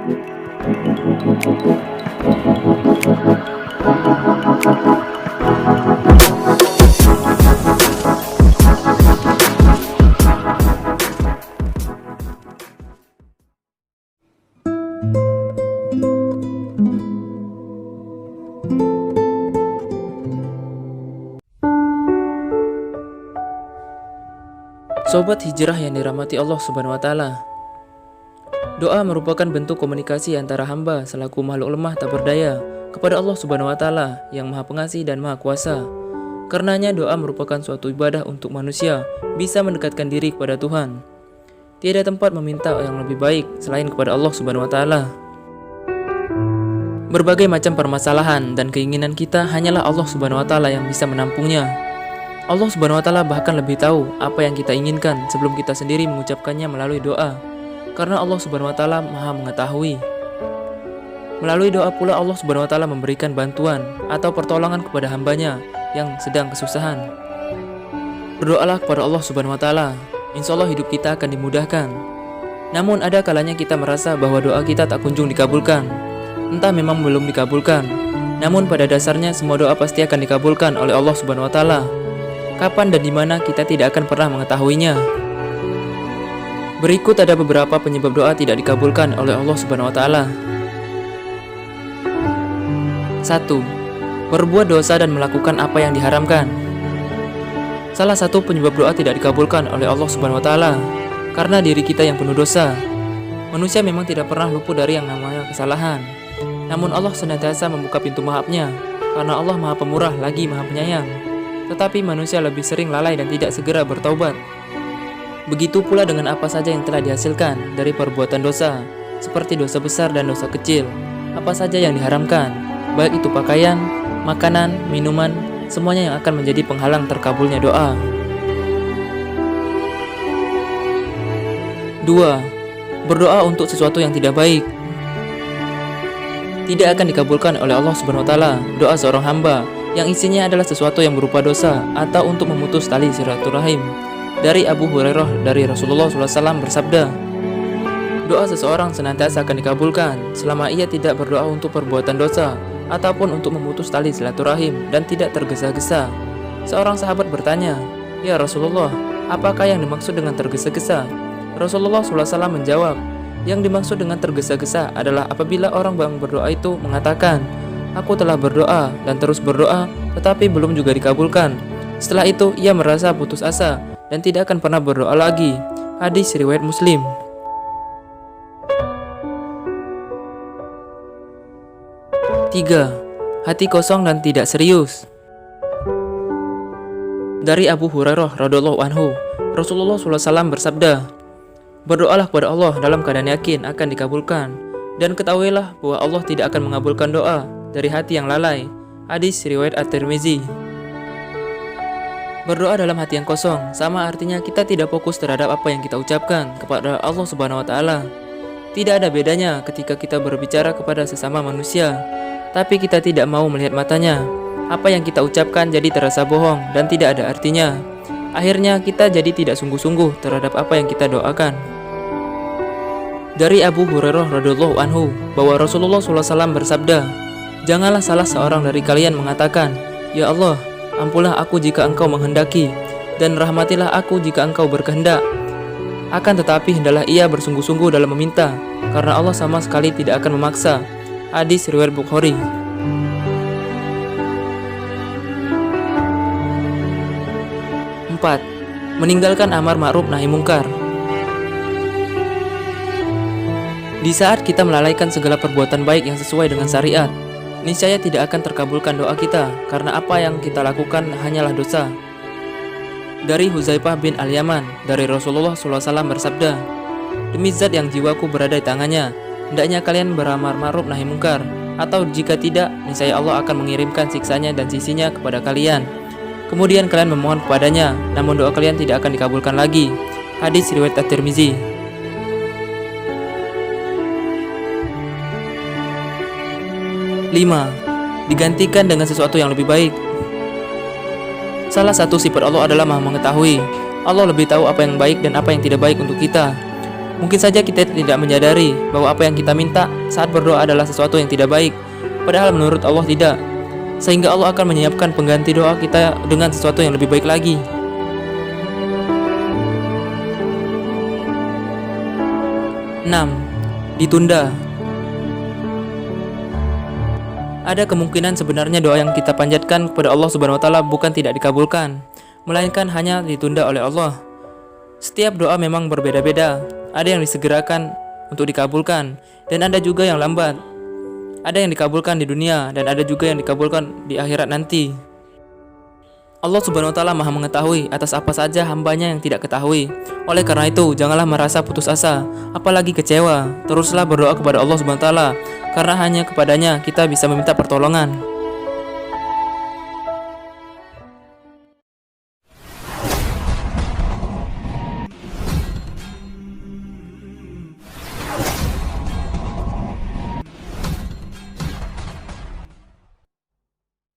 Sobat hijrah yang dirahmati Allah Subhanahu wa taala. Doa merupakan bentuk komunikasi antara hamba selaku makhluk lemah tak berdaya kepada Allah Subhanahu wa taala yang Maha Pengasih dan Maha Kuasa. Karenanya doa merupakan suatu ibadah untuk manusia bisa mendekatkan diri kepada Tuhan. Tiada tempat meminta yang lebih baik selain kepada Allah Subhanahu wa taala. Berbagai macam permasalahan dan keinginan kita hanyalah Allah Subhanahu wa taala yang bisa menampungnya. Allah Subhanahu wa taala bahkan lebih tahu apa yang kita inginkan sebelum kita sendiri mengucapkannya melalui doa. Karena Allah Subhanahu wa taala Maha mengetahui. Melalui doa pula Allah Subhanahu wa taala memberikan bantuan atau pertolongan kepada hambanya yang sedang kesusahan. Berdoalah kepada Allah Subhanahu wa taala, insya Allah hidup kita akan dimudahkan. Namun ada kalanya kita merasa bahwa doa kita tak kunjung dikabulkan. Entah memang belum dikabulkan. Namun pada dasarnya semua doa pasti akan dikabulkan oleh Allah Subhanahu wa taala. Kapan dan di mana kita tidak akan pernah mengetahuinya. Berikut ada beberapa penyebab doa tidak dikabulkan oleh Allah Subhanahu wa taala. 1. Berbuat dosa dan melakukan apa yang diharamkan. Salah satu penyebab doa tidak dikabulkan oleh Allah Subhanahu wa taala karena diri kita yang penuh dosa. Manusia memang tidak pernah luput dari yang namanya kesalahan. Namun Allah senantiasa membuka pintu maafnya karena Allah Maha Pemurah lagi Maha Penyayang. Tetapi manusia lebih sering lalai dan tidak segera bertaubat. Begitu pula dengan apa saja yang telah dihasilkan dari perbuatan dosa, seperti dosa besar dan dosa kecil. Apa saja yang diharamkan, baik itu pakaian, makanan, minuman, semuanya yang akan menjadi penghalang terkabulnya doa. 2. Berdoa untuk sesuatu yang tidak baik. Tidak akan dikabulkan oleh Allah Subhanahu wa taala doa seorang hamba yang isinya adalah sesuatu yang berupa dosa atau untuk memutus tali silaturahim. Dari Abu Hurairah dari Rasulullah SAW bersabda, doa seseorang senantiasa akan dikabulkan selama ia tidak berdoa untuk perbuatan dosa ataupun untuk memutus tali silaturahim dan tidak tergesa-gesa. Seorang sahabat bertanya, "Ya Rasulullah, apakah yang dimaksud dengan tergesa-gesa?" Rasulullah SAW menjawab, yang dimaksud dengan tergesa-gesa adalah apabila orang yang berdoa itu mengatakan, "Aku telah berdoa dan terus berdoa, tetapi belum juga dikabulkan." Setelah itu, ia merasa putus asa dan tidak akan pernah berdoa lagi. Hadis riwayat Muslim. 3. Hati kosong dan tidak serius. Dari Abu Hurairah radhiyallahu anhu, Rasulullah SAW bersabda, "Berdoalah kepada Allah dalam keadaan yakin akan dikabulkan, dan ketahuilah bahwa Allah tidak akan mengabulkan doa dari hati yang lalai." Hadis riwayat At-Tirmizi. Berdoa dalam hati yang kosong sama artinya kita tidak fokus terhadap apa yang kita ucapkan kepada Allah Subhanahu wa taala. Tidak ada bedanya ketika kita berbicara kepada sesama manusia, tapi kita tidak mau melihat matanya. Apa yang kita ucapkan jadi terasa bohong dan tidak ada artinya. Akhirnya kita jadi tidak sungguh-sungguh terhadap apa yang kita doakan. Dari Abu Hurairah radhiyallahu anhu bahwa Rasulullah SAW bersabda, "Janganlah salah seorang dari kalian mengatakan, 'Ya Allah, ampunlah aku jika Engkau menghendaki, dan rahmatilah aku jika Engkau berkehendak.' Akan tetapi hendaklah ia bersungguh-sungguh dalam meminta, karena Allah sama sekali tidak akan memaksa." Hadis riwayat Bukhari. 4. Meninggalkan amar ma'ruf nahi mungkar. Di saat kita melalaikan segala perbuatan baik yang sesuai dengan syariat, niscaya tidak akan terkabulkan doa kita karena apa yang kita lakukan hanyalah dosa. Dari Huzaifah bin Al-Yaman dari Rasulullah SAW bersabda, "Demi zat yang jiwaku berada di tangannya, hendaknya kalian beramar ma'ruf nahi mungkar, atau jika tidak, niscaya Allah akan mengirimkan siksanya dan sisinya kepada kalian. Kemudian kalian memohon kepadanya, namun doa kalian tidak akan dikabulkan lagi." Hadis riwayat At-Tirmizi. 5. Digantikan dengan sesuatu yang lebih baik. Salah satu sifat Allah adalah Maha mengetahui. Allah lebih tahu apa yang baik dan apa yang tidak baik untuk kita. Mungkin saja kita tidak menyadari bahwa apa yang kita minta saat berdoa adalah sesuatu yang tidak baik, padahal menurut Allah tidak. Sehingga Allah akan menyiapkan pengganti doa kita dengan sesuatu yang lebih baik lagi. 6. Ditunda. Ada kemungkinan sebenarnya doa yang kita panjatkan kepada Allah Subhanahu wa taala bukan tidak dikabulkan, melainkan hanya ditunda oleh Allah. Setiap doa memang berbeda-beda. Ada yang disegerakan untuk dikabulkan, dan ada juga yang lambat. Ada yang dikabulkan di dunia, dan ada juga yang dikabulkan di akhirat nanti. Allah Subhanahu wa taala Maha mengetahui atas apa saja hambanya yang tidak ketahui. Oleh karena itu, janganlah merasa putus asa, apalagi kecewa. Teruslah berdoa kepada Allah Subhanahu wa taala, karena hanya kepadanya kita bisa meminta pertolongan.